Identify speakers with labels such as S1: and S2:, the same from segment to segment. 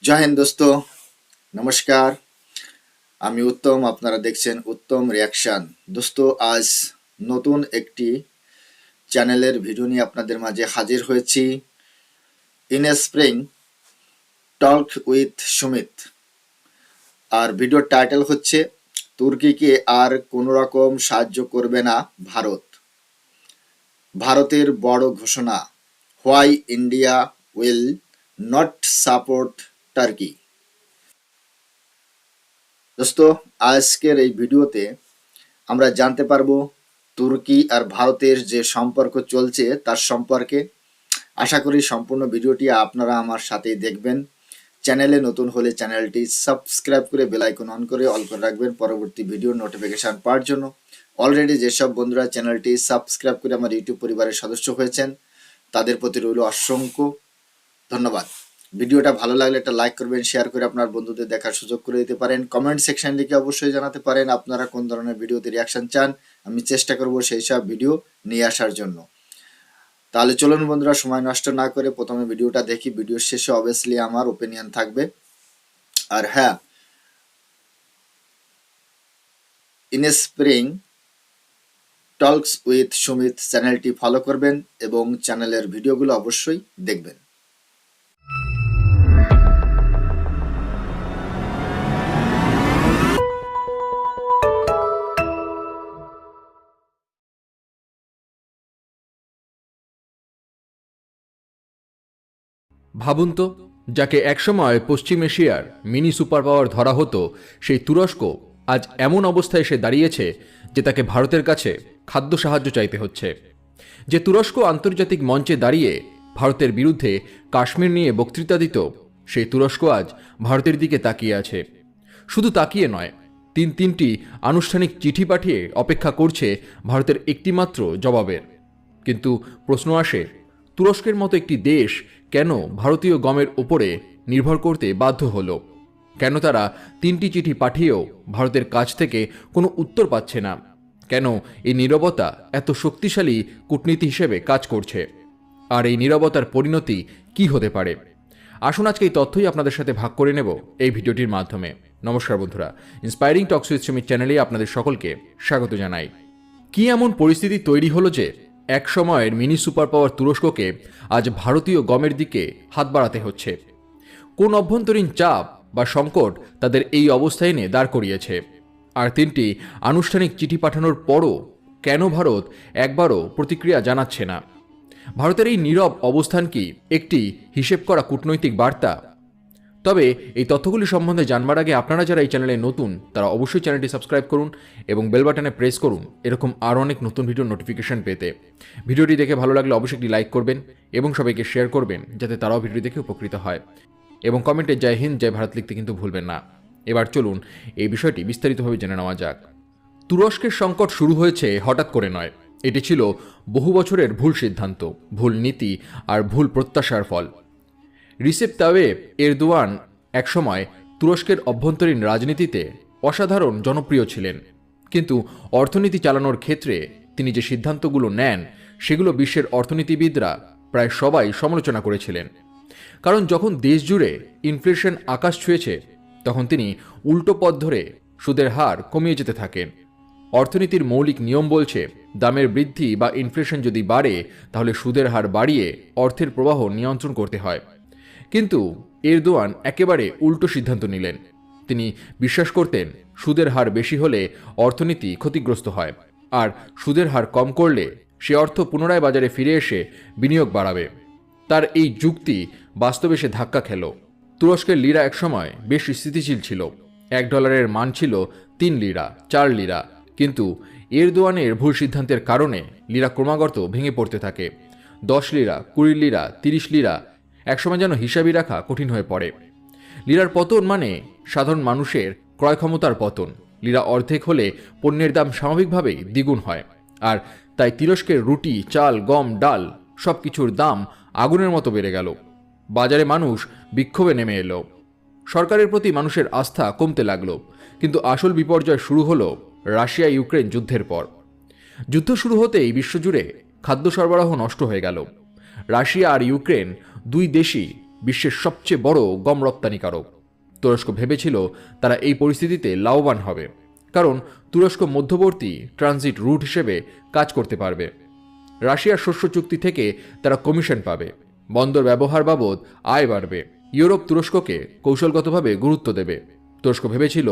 S1: জয় হিন্দ দোস্ত, নমস্কার। আমি উত্তম, আপনারা দেখছেন উত্তম রিয়াকশন। দোস্ত, আজ নতুন একটি চ্যানেলের ভিডিও নিয়ে আপনাদের মাঝে হাজির হয়েছি। In a spring talk with Sumit. আর ভিডিওর টাইটেল হচ্ছে তুর্কিকে আর কোনো রকম সাহায্য করবে না ভারত। ভারতের বড় ঘোষণা, why India will not support turkey. দোস্ত, আজকের এই ভিডিওতে আমরা জানতে পারবো তুর্কি আর ভারতের যে সম্পর্ক চলছে তার সম্পর্কে। আশা করি সম্পূর্ণ ভিডিওটি আপনারা আমার সাথেই দেখবেন। চ্যানেলে নতুন হলে চ্যানেলটি সাবস্ক্রাইব করে বেল আইকন অন করে অল করে রাখবেন পরবর্তী ভিডিওর নোটিফিকেশন পাওয়ার জন্য। অলরেডি যেসব বন্ধুরা চ্যানেলটি সাবস্ক্রাইব করে আমার ইউটিউব পরিবারের সদস্য হয়েছেন তাদের প্রতি রইল অসংখ্য ধন্যবাদ। ভিডিওটা ভালো লাগলে একটা লাইক করবেন, শেয়ার করে আপনার বন্ধুদের দেখার সুযোগ করে দিতে পারেন। কমেন্ট সেকশন লিখে অবশ্যই জানাতে পারেন আপনারা কোন ধরনের ভিডিওতে রিয়াকশন চান। আমি চেষ্টা করব সেই সব ভিডিও নিয়ে আসার জন্য। তাহলে চলুন বন্ধুরা, সময় নষ্ট না করে প্রথমে ভিডিওটা দেখি। ভিডিওর শেষে অবভিয়াসলি আমার ওপিনিয়ন থাকবে। আর হ্যাঁ, in spring talks with Sumit চ্যানেলটি ফলো করবেন এবং চ্যানেলের ভিডিওগুলো অবশ্যই দেখবেন।
S2: ভাবুন তো, যাকে একসময় পশ্চিম এশিয়ার মিনি সুপার পাওয়ার ধরা হতো, সেই তুরস্ক আজ এমন অবস্থায় এসে দাঁড়িয়েছে যে তাকে ভারতের কাছে খাদ্য সাহায্য চাইতে হচ্ছে। যে তুরস্ক আন্তর্জাতিক মঞ্চে দাঁড়িয়ে ভারতের বিরুদ্ধে কাশ্মীর নিয়ে বক্তৃতা দিত, সেই তুরস্ক আজ ভারতের দিকে তাকিয়ে আছে। শুধু তাকিয়ে নয়, তিনটি আনুষ্ঠানিক চিঠি পাঠিয়ে অপেক্ষা করছে ভারতের একটিমাত্র জবাবের। কিন্তু প্রশ্ন আসে, তুরস্কের মতো একটি দেশ কেন ভারতীয় গমের উপরে নির্ভর করতে বাধ্য হলো? কেন তারা 3টি চিঠি পাঠিয়েও ভারতের কাছ থেকে কোনো উত্তর পাচ্ছে না? কেন এই নীরবতা এত শক্তিশালী কূটনীতি হিসেবে কাজ করছে? আর এই নীরবতার পরিণতি কি হতে পারে? আসুন আজকে এই তথ্যই আপনাদের সাথে ভাগ করে নেব এই ভিডিওটির মাধ্যমে। নমস্কার বন্ধুরা, ইন্সপায়ারিং টকস উইথ সুমিত চ্যানেলে আপনাদের সকলকে স্বাগত জানাই। কি এমন পরিস্থিতি তৈরি হলো যে এক সময়ের মিনি সুপার পাওয়ার তুরস্ককে আজ ভারতীয় গমের দিকে হাত বাড়াতে হচ্ছে? কোন অভ্যন্তরীণ চাপ বা সংকট তাদের এই অবস্থায় এনে দাঁড় করিয়েছে? আর 3টি আনুষ্ঠানিক চিঠি পাঠানোর পরও কেন ভারত একবারও প্রতিক্রিয়া জানাচ্ছে না? ভারতের এই নীরব অবস্থান কি একটি হিসেব করা কূটনৈতিক বার্তা? তবে এই তথ্যগুলি সম্বন্ধে জানবার আগে আপনারা যারা এই চ্যানেলে নতুন তারা অবশ্যই চ্যানেলটি সাবস্ক্রাইব করুন এবং বেল বাটনে প্রেস করুন এরকম আরও অনেক নতুন ভিডিওর নোটিফিকেশন পেতে। ভিডিওটি দেখে ভালো লাগলে অবশ্যই একটি লাইক করবেন এবং সবাইকে শেয়ার করবেন যাতে তারাও ভিডিও দেখে উপকৃত হয়। এবং কমেন্টে জয় হিন্দ জয় ভারত লিখতে কিন্তু ভুলবেন না। এবার চলুন এই বিষয়টি বিস্তারিতভাবে জেনে নেওয়া যাক। তুরস্কের সংকট শুরু হয়েছে হঠাৎ করে নয়। এটি ছিল বহু বছরের ভুল সিদ্ধান্ত, ভুল নীতি আর ভুল প্রত্যাশার ফল। রিসেপ তাইয়েপ এরদোয়ান একসময় তুরস্কের অভ্যন্তরীণ রাজনীতিতে অসাধারণ জনপ্রিয় ছিলেন, কিন্তু অর্থনীতি চালানোর ক্ষেত্রে তিনি যে সিদ্ধান্তগুলো নেন সেগুলো বিশ্বের অর্থনীতিবিদরা প্রায় সবাই সমালোচনা করেছিলেন। কারণ যখন দেশ জুড়ে ইনফ্লেশন আকাশ ছুঁয়েছে তখন তিনি উল্টো পথ ধরে সুদের হার কমিয়ে যেতে থাকেন। অর্থনীতির মৌলিক নিয়ম বলছে, দামের বৃদ্ধি বা ইনফ্লেশন যদি বাড়ে তাহলে সুদের হার বাড়িয়ে অর্থের প্রবাহ নিয়ন্ত্রণ করতে হয়। কিন্তু এরদোয়ান একেবারে উল্টো সিদ্ধান্ত নিলেন। তিনি বিশ্বাস করতেন সুদের হার বেশি হলে অর্থনীতি ক্ষতিগ্রস্ত হয়, আর সুদের হার কম করলে সে অর্থ পুনরায় বাজারে ফিরে এসে বিনিয়োগ বাড়াবে। তার এই যুক্তি বাস্তবে সে ধাক্কা খেল। তুরস্কের লিরা একসময় বেশ স্থিতিশীল ছিল। $1 মান ছিল 3 লিরা, 4 লিরা। কিন্তু এরদোয়ানের ভুল সিদ্ধান্তের কারণে লিরা ক্রমাগত ভেঙে পড়তে থাকে। 10 লিরা, 20 লিরা, 30 লিরা, একসময় যেন হিসাবই রাখা কঠিন হয়ে পড়ে। লিরার পতন মানে সাধারণ মানুষের ক্রয় ক্ষমতার পতন। লিরা অর্ধেক হলে পণ্যের দাম স্বাভাবিকভাবেই দ্বিগুণ হয়, আর তাই তুরস্কের রুটি, চাল, গম, ডাল সবকিছুর দাম আগুনের মতো বেড়ে গেল। বাজারে মানুষ বিক্ষোভে নেমে এলো। সরকারের প্রতি মানুষের আস্থা কমতে লাগলো। কিন্তু আসল বিপর্যয় শুরু হলো রাশিয়া ইউক্রেন যুদ্ধের পর। যুদ্ধ শুরু হতেই বিশ্বজুড়ে খাদ্য সরবরাহ নষ্ট হয়ে গেল। রাশিয়া আর ইউক্রেন দুই দেশই বিশ্বের সবচেয়ে বড় গম রপ্তানিকারক। তুরস্ক ভেবেছিল তারা এই পরিস্থিতিতে লাভবান হবে, কারণ তুরস্ক মধ্যবর্তী ট্রানজিট রুট হিসেবে কাজ করতে পারবে। রাশিয়ার শস্য চুক্তি থেকে তারা কমিশন পাবে, বন্দর ব্যবহার বাবদ আয় বাড়বে, ইউরোপ তুরস্ককে কৌশলগতভাবে গুরুত্ব দেবে। তুরস্ক ভেবেছিল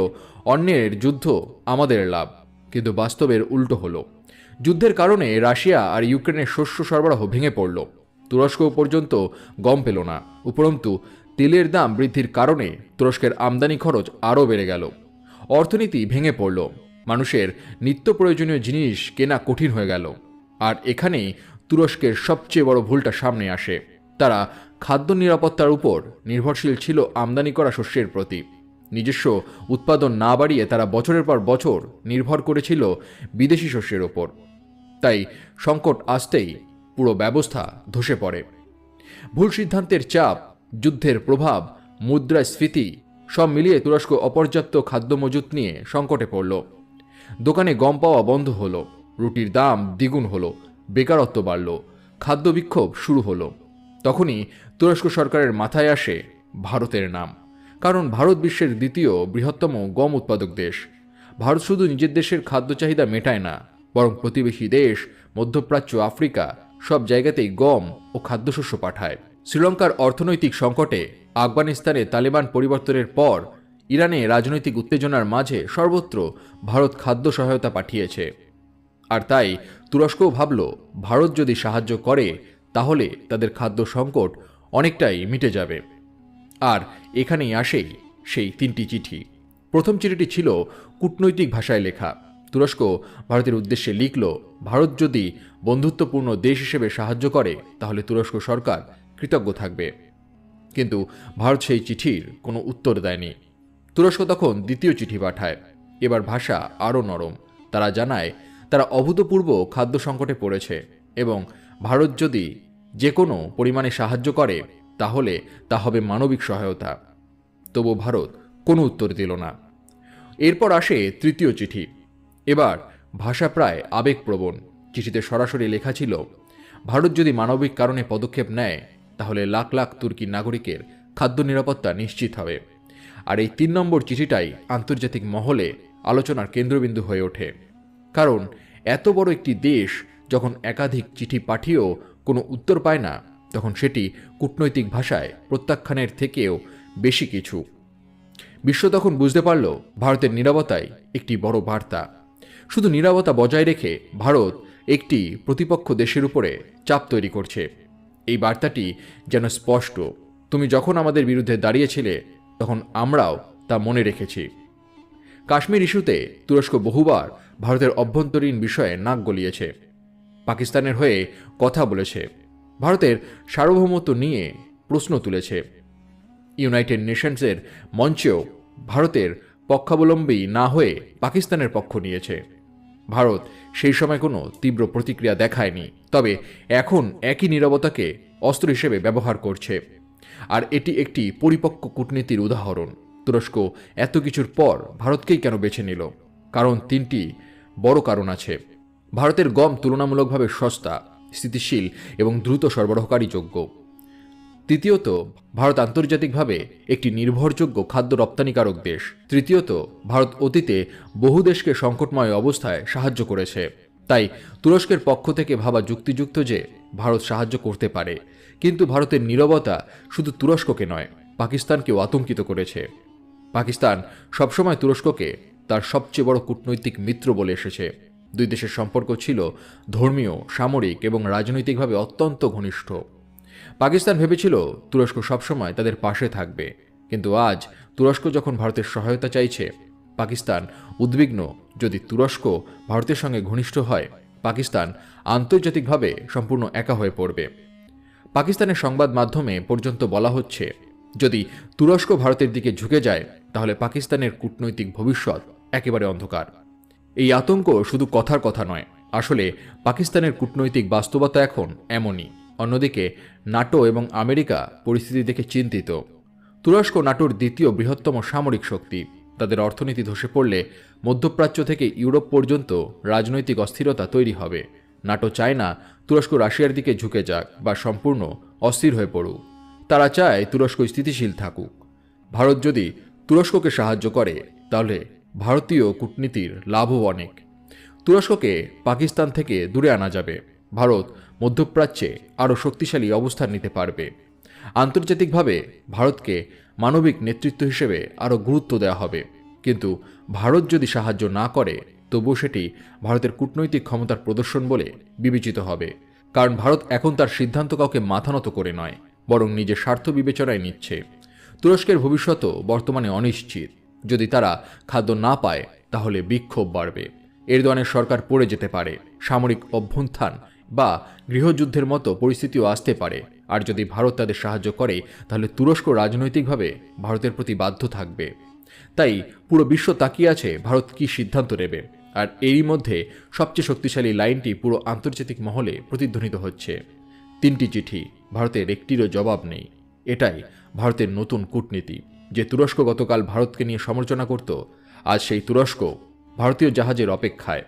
S2: অন্যের যুদ্ধ আমাদের লাভ, কিন্তু বাস্তবের উল্টো হলো। যুদ্ধের কারণে রাশিয়া আর ইউক্রেনের শস্য সরবরাহ ভেঙে পড়ল। তুরস্ক পর্যন্ত গম পেল না। উপরন্তু তেলের দাম বৃদ্ধির কারণে তুরস্কের আমদানি খরচ আরও বেড়ে গেল। অর্থনীতি ভেঙে পড়ল, মানুষের নিত্য প্রয়োজনীয় জিনিস কেনা কঠিন হয়ে গেল। আর এখানেই তুরস্কের সবচেয়ে বড় ভুলটা সামনে আসে। তারা খাদ্য নিরাপত্তার উপর নির্ভরশীল ছিল আমদানি করা শস্যের প্রতি। নিজস্ব উৎপাদন না বাড়িয়ে তারা বছরের পর বছর নির্ভর করেছিল বিদেশি শস্যের ওপর। তাই সংকট আসতেই পুরো ব্যবস্থা ধসে পড়ে। ভুল সিদ্ধান্তের চাপ, যুদ্ধের প্রভাব, মুদ্রাস্ফীতি সব মিলিয়ে তুরস্ক অপর্যাপ্ত খাদ্য মজুত নিয়ে সংকটে পড়ল। দোকানে গম পাওয়া বন্ধ হলো, রুটির দাম দ্বিগুণ হলো, বেকারত্ব বাড়ল, খাদ্য বিক্ষোভ শুরু হলো। তখনই তুরস্ক সরকারের মাথায় আসে ভারতের নাম। কারণ ভারত বিশ্বের দ্বিতীয় বৃহত্তম গম উৎপাদক দেশ। ভারত শুধু নিজের দেশের খাদ্য চাহিদা মেটায় না, বরং প্রতিবেশী দেশ, মধ্যপ্রাচ্য, আফ্রিকা সব জায়গাতেই গম ও খাদ্যশস্য পাঠায়। শ্রীলঙ্কার অর্থনৈতিক সংকটে, আফগানিস্তানে তালেবান পরিবর্তনের পর, ইরানে রাজনৈতিক উত্তেজনার মাঝে সর্বত্র ভারত খাদ্য সহায়তা পাঠিয়েছে। আর তাই তুরস্কও ভাবল, ভারত যদি সাহায্য করে তাহলে তাদের খাদ্য সংকট অনেকটাই মিটে যাবে। আর এখানেই আসেই সেই 3টি চিঠি। প্রথম চিঠিটি ছিল কূটনৈতিক ভাষায় লেখা। তুরস্ক ভারতের উদ্দেশ্যে লিখল, ভারত যদি বন্ধুত্বপূর্ণ দেশ হিসেবে সাহায্য করে তাহলে তুরস্ক সরকার কৃতজ্ঞ থাকবে। কিন্তু ভারত সেই চিঠির কোনো উত্তর দেয়নি। তুরস্ক তখন দ্বিতীয় চিঠি পাঠায়। এবার ভাষা আরও নরম। তারা জানায় তারা অভূতপূর্ব খাদ্য সংকটে পড়েছে এবং ভারত যদি যে কোনো পরিমাণে সাহায্য করে তাহলে তা হবে মানবিক সহায়তা। তবু ভারত কোনো উত্তর দিল না। এরপর আসে তৃতীয় চিঠি। এবার ভাষা প্রায় আবেগপ্রবণ। চিঠিতে সরাসরি লেখা ছিল, ভারত যদি মানবিক কারণে পদক্ষেপ নেয় তাহলে লাখ লাখ তুর্কি নাগরিকের খাদ্য নিরাপত্তা নিশ্চিত হবে। আর এই 3 নম্বর চিঠিটাই আন্তর্জাতিক মহলে আলোচনার কেন্দ্রবিন্দু হয়ে ওঠে। কারণ এত বড় একটি দেশ যখন একাধিক চিঠি পাঠিয়েও কোনো উত্তর পায় না, তখন সেটি কূটনৈতিক ভাষায় প্রত্যাখ্যানের থেকেও বেশি কিছু। বিশ্ব তখন বুঝতে পারল ভারতের নীরবতাই একটি বড় বার্তা। শুধু নীরবতা বজায় রেখে ভারত একটি প্রতিপক্ষ দেশের উপরে চাপ তৈরি করছে। এই বার্তাটি যেন স্পষ্ট, তুমি যখন আমাদের বিরুদ্ধে দাঁড়িয়েছিলে তখন আমরাও তা মনে রেখেছি। কাশ্মীর ইস্যুতে তুরস্ক বহুবার ভারতের অভ্যন্তরীণ বিষয়ে নাক গলিয়েছে, পাকিস্তানের হয়ে কথা বলেছে, ভারতের সার্বভৌমত্ব নিয়ে প্রশ্ন তুলেছে। ইউনাইটেড নেশনসের মঞ্চেও ভারতের পক্ষাবলম্বী না হয়ে পাকিস্তানের পক্ষ নিয়েছে। ভারত সেই সময় কোনো তীব্র প্রতিক্রিয়া দেখায়নি, তবে এখন একই নীরবতাকে অস্ত্র হিসেবে ব্যবহার করছে। আর এটি একটি পরিপক্ক কূটনীতির উদাহরণ। তুরস্ক এত কিছুর পর ভারতকেই কেন বেছে নিল? কারণ 3টি বড় কারণ আছে। ভারতের গম তুলনামূলকভাবে সস্তা, স্থিতিশীল এবং দ্রুত সরবরাহকারীযোগ্য। তৃতীয়ত, ভারত আন্তর্জাতিকভাবে একটি নির্ভরযোগ্য খাদ্য রপ্তানিকারক দেশ। তৃতীয়ত, ভারত অতীতে বহু দেশকে সংকটময় অবস্থায় সাহায্য করেছে। তাই তুরস্কের পক্ষ থেকে ভাবা যুক্তিযুক্ত যে ভারত সাহায্য করতে পারে। কিন্তু ভারতের নীরবতা শুধু তুরস্ককে নয়, পাকিস্তানকেও আতঙ্কিত করেছে। পাকিস্তান সবসময় তুরস্ককে তার সবচেয়ে বড় কূটনৈতিক মিত্র বলে এসেছে। দুই দেশের সম্পর্ক ছিল ধর্মীয়, সামরিক এবং রাজনৈতিকভাবে অত্যন্ত ঘনিষ্ঠ। পাকিস্তান ভেবেছিল তুরস্ক সবসময় তাদের পাশে থাকবে। কিন্তু আজ তুরস্ক যখন ভারতের সহায়তা চাইছে, পাকিস্তান উদ্বিগ্ন। যদি তুরস্ক ভারতের সঙ্গে ঘনিষ্ঠ হয়, পাকিস্তান আন্তর্জাতিকভাবে সম্পূর্ণ একা হয়ে পড়বে। পাকিস্তানের সংবাদ মাধ্যমে পর্যন্ত বলা হচ্ছে, যদি তুরস্ক ভারতের দিকে ঝুঁকে যায় তাহলে পাকিস্তানের কূটনৈতিক ভবিষ্যৎ একেবারে অন্ধকার। এই আতঙ্ক শুধু কথার কথা নয়, আসলে পাকিস্তানের কূটনৈতিক বাস্তবতা এখন এমনই। অন্যদিকে নাটো এবং আমেরিকা পরিস্থিতি দেখে চিন্তিত। তুরস্ক নাটোর দ্বিতীয় বৃহত্তম সামরিক শক্তি। তাদের অর্থনীতি ধসে পড়লে মধ্যপ্রাচ্য থেকে ইউরোপ পর্যন্ত রাজনৈতিক অস্থিরতা তৈরি হবে। নাটো চায় না তুরস্ক রাশিয়ার দিকে ঝুঁকে যাক বা সম্পূর্ণ অস্থির হয়ে পড়ুক। তারা চায় তুরস্ক স্থিতিশীল থাকুক। ভারত যদি তুরস্ককে সাহায্য করে তাহলে ভারতীয় কূটনীতির লাভও অনেক। তুরস্ককে পাকিস্তান থেকে দূরে আনা যাবে। ভারত মধ্যপ্রাচ্যে আরও শক্তিশালী অবস্থান নিতে পারবে। আন্তর্জাতিকভাবে ভারতকে মানবিক নেতৃত্ব হিসেবে আরও গুরুত্ব দেওয়া হবে। কিন্তু ভারত যদি সাহায্য না করে তবুও সেটি ভারতের কূটনৈতিক ক্ষমতার প্রদর্শন বলে বিবেচিত হবে। কারণ ভারত এখন তার সিদ্ধান্ত কাউকে মাথা নত করে নয়, বরং নিজের স্বার্থ বিবেচনায় নিচ্ছে। তুরস্কের ভবিষ্যৎও বর্তমানে অনিশ্চিত। যদি তারা খাদ্য না পায় তাহলে বিক্ষোভ বাড়বে। এরদোয়ানের সরকার পড়ে যেতে পারে, সামরিক অভ্যুত্থান বা গৃহযুদ্ধের মতো পরিস্থিতিও আসতে পারে। আর যদি ভারত তাদের সাহায্য করে তাহলে তুরস্ক রাজনৈতিকভাবে ভারতের প্রতি বাধ্য থাকবে। তাই পুরো বিশ্ব তাকিয়ে আছে ভারত কী সিদ্ধান্ত নেবে। আর এরই মধ্যে সবচেয়ে শক্তিশালী লাইনটি পুরো আন্তর্জাতিক মহলে প্রতিধ্বনিত হচ্ছে। 3টি চিঠি, ভারতের একটিরও জবাব নেই। এটাই ভারতের নতুন কূটনীতি। যে তুরস্ক গতকাল ভারতকে নিয়ে সমালোচনা করত, আজ সেই তুরস্ক ভারতীয় জাহাজের অপেক্ষায়।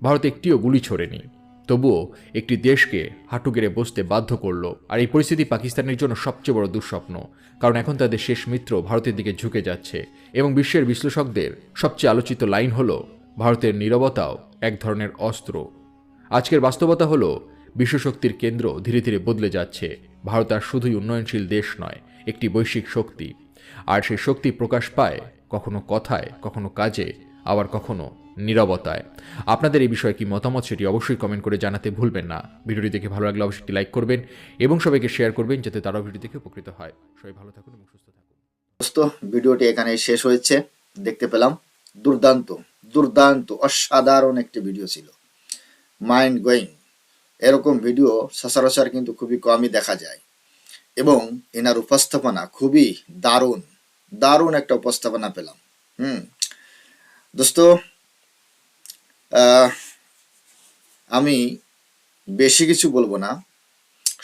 S2: ভারত একটিও গুলি ছোড়েনি, তবুও একটি দেশকে হাঁটু গেড়ে বসতে বাধ্য করল। আর এই পরিস্থিতি পাকিস্তানের জন্য সবচেয়ে বড় দুঃস্বপ্ন, কারণ এখন তাদের শেষ মিত্র ভারতের দিকে ঝুঁকে যাচ্ছে। এবং বিশ্বের বিশ্লেষকদের সবচেয়ে আলোচিত লাইন হল, ভারতের নীরবতাও এক ধরনের অস্ত্র। আজকের বাস্তবতা হল, বিশ্বশক্তির কেন্দ্র ধীরে ধীরে বদলে যাচ্ছে। ভারত আর শুধুই উন্নয়নশীল দেশ নয়, একটি বৈশ্বিক শক্তি। আর সেই শক্তি প্রকাশ পায় কখনো কথায়, কখনো কাজে, আবার কখনো নীরবতায়। আপনাদের এই বিষয়ে কি মতামত সেটি অবশ্যই কমেন্ট করে জানাতে ভুলবেন না। ভিডিওটি দেখে ভালো লাগলে অবশ্যই একটি লাইক করবেন এবং সবাইকে শেয়ার করবেন, যাতে তারাও ভিডিও দেখে উপকৃত হয়। সবাই ভালো থাকুন এবং সুস্থ থাকুন।
S1: দোস্ত, ভিডিওটি এখানে শেষ হয়েছে। দেখতে পেলাম দুর্দান্ত দুর্দান্ত অসাধারণ একটি ভিডিও ছিল, মাইন্ড গোয়িং। এরকম ভিডিও সচরাচর কিন্তু খুবই কমই দেখা যায় এবং এনার উপস্থাপনা খুবই দারুণ দারুণ একটা উপস্থাপনা পেলাম। দোস্ত, আমি বেশি কিছু বলবো না,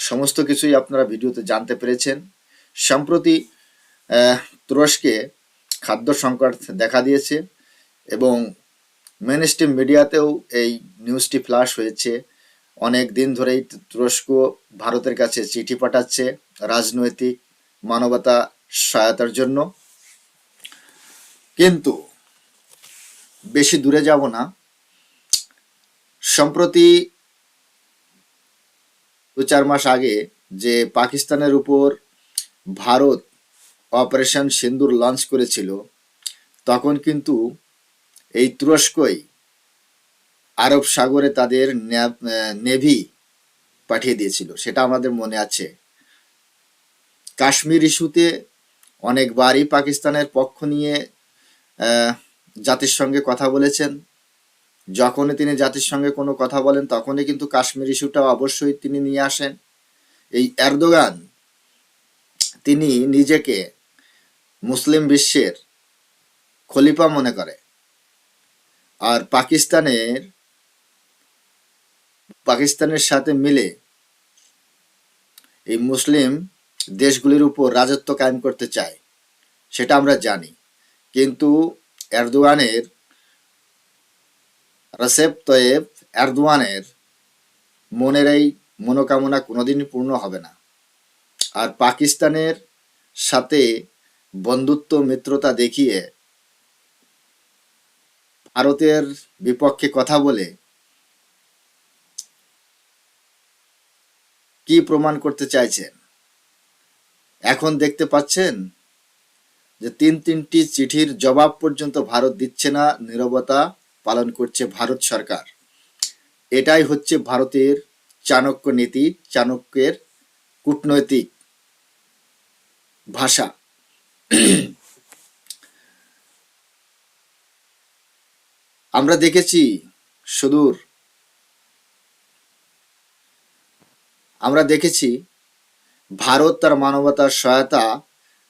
S1: সমস্ত কিছুই আপনারা ভিডিওতে জানতে পেরেছেন। সম্প্রতি তুরস্কে খাদ্য সংকট দেখা দিয়েছে এবং মেইনস্ট্রিম মিডিয়াতেও এই নিউজটি ফ্ল্যাশ হয়েছে। অনেক দিন ধরেই তুরস্ক ভারতের কাছে চিঠি পাঠাচ্ছে রাজনৈতিক মানবতা সহায়তার জন্য। কিন্তু বেশি দূরে যাব না, সম্প্রতি 2-4 মাস আগে যে পাকিস্তানের উপর ভারত অপারেশন সিন্দুর লঞ্চ করেছিল, তখন কিন্তু এই তুরস্কই আরব সাগরে তাদের নেভি পাঠিয়ে দিয়েছিল, সেটা আমাদের মনে আছে। কাশ্মীর ইস্যুতে অনেকবারই পাকিস্তানের পক্ষ নিয়ে জাতিসংঘে কথা বলেছেন। যখনই তিনি জাতিসংঘে কোনো কথা বলেন তখনই কিন্তু কাশ্মীর ইস্যুটা অবশ্যই তিনি নিয়ে আসেন। এই এরদোগান, তিনি নিজেকে মুসলিম বিশ্বের খলিফা মনে করে, আর পাকিস্তানের সাথে মিলে এই মুসলিম দেশগুলির উপর রাজত্ব কায়েম করতে চায়, সেটা আমরা জানি। কিন্তু রসেপ তয়েব এরদোয়ানের মনের এই মনোকামনা কোনোদিনই পূর্ণ হবে না। আর পাকিস্তানের সাথে বন্ধুত্ব মিত্রতা দেখিয়ে ভারতের বিপক্ষে কথা বলে কি প্রমাণ করতে চাইছেন? এখন দেখতে পাচ্ছেন যে 3টি চিঠির জবাব পর্যন্ত ভারত দিচ্ছে না, নীরবতা পালন করছে ভারত সরকার। এটাই হচ্ছে ভারতের চাণক্য নীতি, চাণক্যের কূটনৈতিক ভাষা। আমরা দেখেছি ভারত তার মানবতার সহায়তা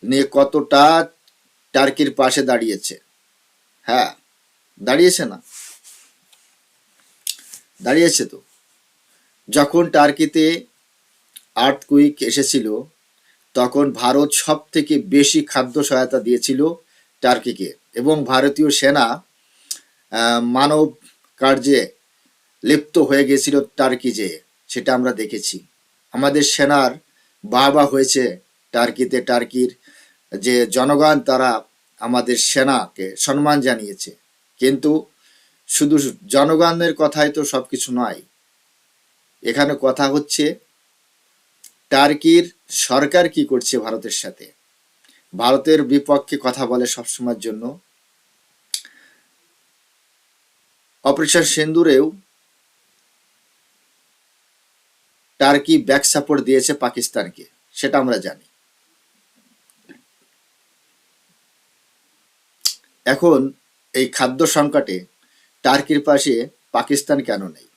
S1: নিয়ে কতটা টার্কির পাশে দাঁড়িয়েছে। হ্যাঁ, দাঁড়িয়েছে না? দাঁড়িয়েছে তো। যখন টার্কিতে আর্থকুইক এসেছিল তখন ভারত সব থেকে বেশি খাদ্য সহায়তা দিয়েছিল টার্কিকে, এবং ভারতীয় সেনা মানব কার্যে লিপ্ত হয়ে গেছিল টার্কি যেয়ে, সেটা আমরা দেখেছি। আমাদের সেনার বাহবা হয়েছে টার্কিতে টার্কির যে জনগণ তারা আমাদের সেনাকে সম্মান জানিয়েছে, কিন্তু শুধু জনগণের কথাই তো সবকিছু নয়। এখানে কথা হচ্ছে টার্কির সরকার কি করছে ভারতের সাথে। ভারতের বিপক্ষে কথা বলে সবসময়ের জন্য। অপারেশন সিন্দুরেও টার্কি ব্যাক সাপোর্ট দিয়েছে পাকিস্তানকে, সেটা আমরা জানি। এখন এই খাদ্য সংকটে টার্কির পাশে পাকিস্তান কেন নেই?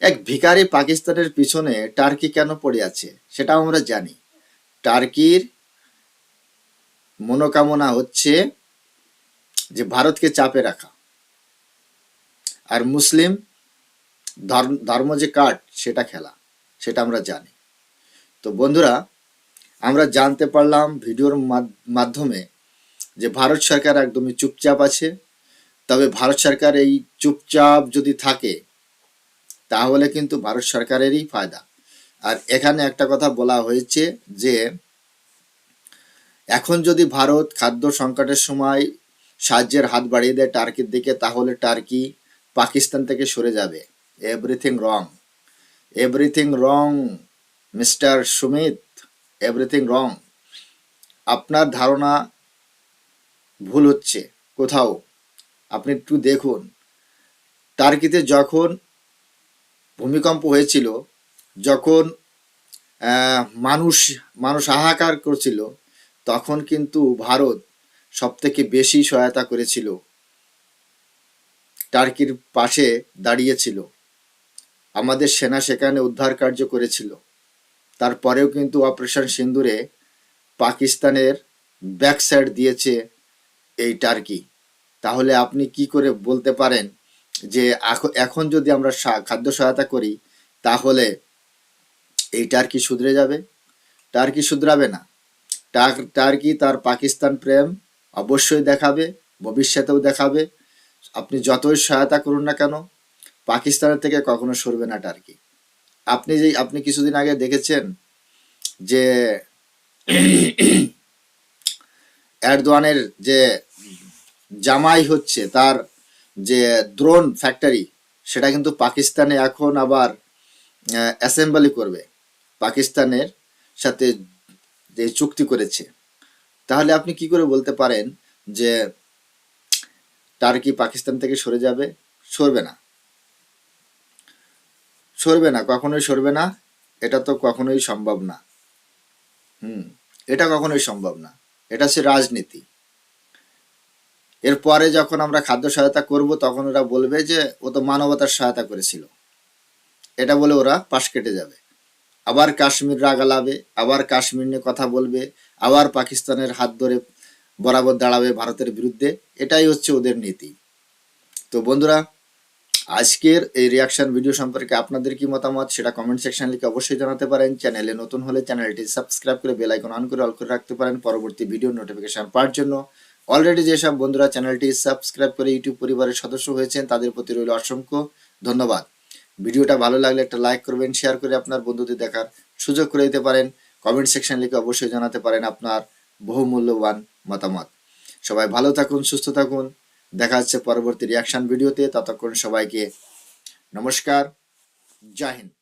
S1: এক ভিখারি পাকিস্তানের পিছনে টার্কি কেন পড়ে আছে সেটা আমরা জানি। টার্কির মনোকামনা হচ্ছে যে ভারতকে চাপে রাখা, আর মুসলিম ধর্ম যে কার্ড সেটা খেলা, সেটা আমরা জানি। তো বন্ধুরা, আমরা জানতে পারলাম ভিডিওর মাধ্যমে যে ভারত সরকার একদমই চুপচাপ আছে। তবে ভারত সরকার এই চুপচাপ যদি থাকে তাহলে কিন্তু ভারত সরকারেরই ফায়দা। আর এখানে একটা কথা বলা হয়েছে যে এখন যদি ভারত খাদ্য সংকটের সময় সাহায্যের হাত বাড়িয়ে দেয় টার্কির দিকে, তাহলে টার্কি পাকিস্তান থেকে সরে যাবে। এভরিথিং রং, এভরিথিং রং মিস্টার সুমিত, এভরিথিং রং। আপনার ধারণা ভুল হচ্ছে কোথাও। আপনি একটু দেখুন, টার্কিতে যখন ভূমিকম্প হয়েছিল, যখন মানুষ মানুষ হাহাকার করছিল, তখন কিন্তু ভারত সব থেকে বেশি সহায়তা করেছিল, টার্কির পাশে দাঁড়িয়েছিল। আমাদের সেনা সেখানে উদ্ধার কার্য করেছিল। তারপরেও কিন্তু অপারেশন সিন্দুরে পাকিস্তানের ব্যাক সাইড দিয়েছে এই টার্কি। তাহলে আপনি কি করে বলতে পারেন যে এখন যদি আমরা খাদ্য সহায়তা করি তাহলে এই টার্কি শুধরে যাবে? টার্কি শুধরাবে না। টার্কি তার পাকিস্তান প্রেম অবশ্যই দেখাবে, ভবিষ্যতেও দেখাবে। আপনি যতই সহায়তা করুন না কেন, পাকিস্তানের থেকে কখনো সরবে না টার্কি। আপনি কিছুদিন আগে দেখেছেন যে এরদোয়ানের যে জামাই হচ্ছে, তার যে ড্রোন ফ্যাক্টরি সেটা কিন্তু পাকিস্তানে এখন আবার অ্যাসেম্বলি করবে, পাকিস্তানের সাথে যে চুক্তি করেছে। তাহলে আপনি কি করে বলতে পারেন যে টার্কি পাকিস্তান থেকে সরে যাবে? সরবে না, সরবে না, কখনোই সরবে না। এটা তো কখনোই সম্ভব না। এটা কখনোই সম্ভব না। এটা হচ্ছে রাজনীতি। এরপরে যখন আমরা খাদ্য সহায়তা করব তখন ওরা বলবে যে ও তো মানবতার সহায়তা করেছিল, এটা বলে ওরা পাশ কেটে যাবে। আবার কাশ্মীর রাগালাবে, আবার কাশ্মীর নিয়ে কথা বলবে, আবার পাকিস্তানের হাত ধরে বরাবর দাঁড়াবে ভারতের বিরুদ্ধে। এটাই হচ্ছে ওদের নীতি। তো বন্ধুরা, আজকের এই রিয়াকশন ভিডিও সম্পর্কে আপনাদের কি মতামত সেটা কমেন্ট সেকশন লিখে অবশ্যই জানাতে পারেন। চ্যানেলে নতুন হলে চ্যানেলটি সাবস্ক্রাইব করে বেল আইকন অন করে অল করে রাখতে পারেন পরবর্তী ভিডিও নোটিফিকেশন পাওয়ার জন্য। অলরেডি যেসব বন্ধুরা চ্যানেলটি সাবস্ক্রাইব করে ইউটিউব পরিবারের সদস্য হয়েছেন তাদের প্রতি রইল অসংখ্য ধন্যবাদ। ভিডিওটা ভালো লাগলে একটা লাইক করবেন, শেয়ার করে আপনার বন্ধুদের দেখার সুযোগ করে দিতে পারেন। কমেন্ট সেকশন লিখে অবশ্যই জানাতে পারেন আপনার বহুমূল্যবান মতামত। সবাই ভালো থাকুন, সুস্থ থাকুন। দেখা হচ্ছে পরবর্তী রিয়াকশন ভিডিওতে। ততক্ষণ সবাইকে নমস্কার, জয় হিন্দ।